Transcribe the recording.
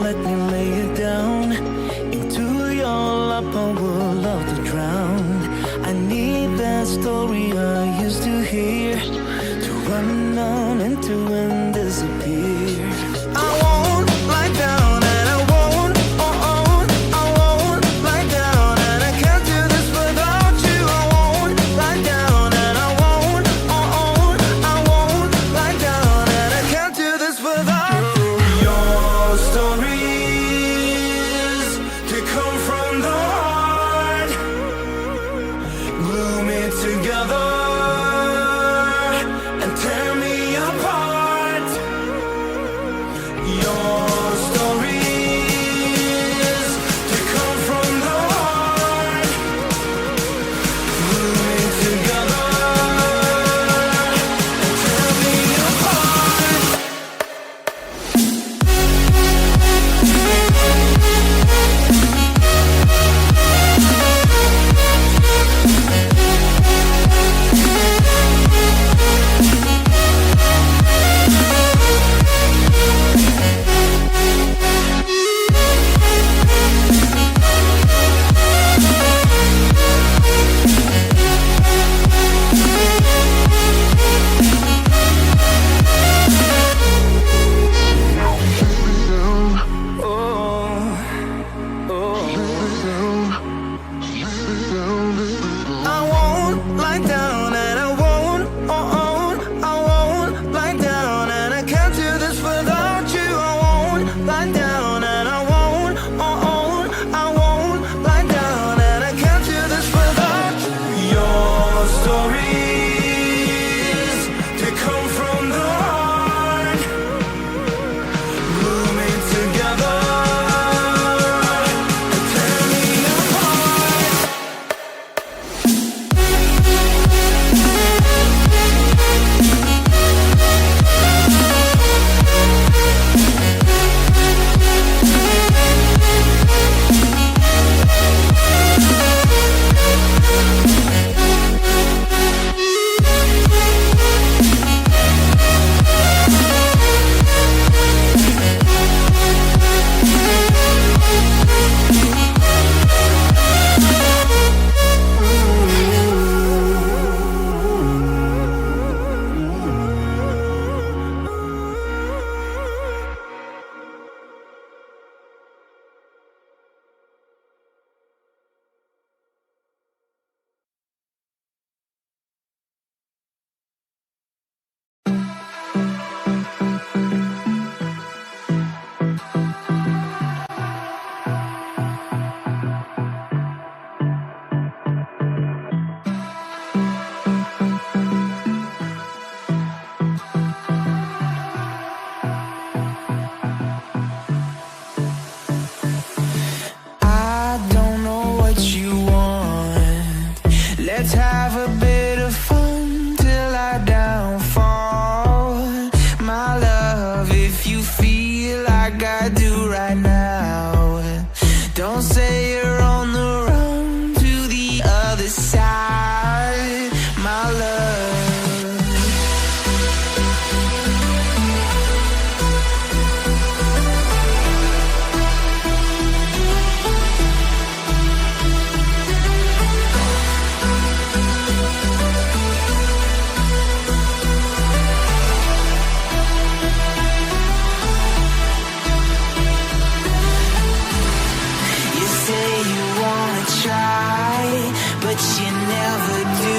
let me lay it down into your lap, I would love to drown. I need that story I used to hear, to run on into and disappear. I won't lie down and I won't, I won't lie down, and I can't do this without you. I won't lie down and I won't, I won't lie down, and I can't do this without you. Your stories, they come from the heart, glue me together and tear me apart. Your stories, they come from the heart, glue me together and tear me apart. I won't lie down and I won't, I won't lie down, and I can't do this without you. I won't lie down and I won't, I won't lie down, and I can't do this without you. Your stories, they come from the heart, glue me together and tear me apart. I don't know what you want. Let's have a bit of fun till I downfall. My love, if you feel like I do right now, don't say you're on the run to the other side, my love. You say you wanna try, but you never do.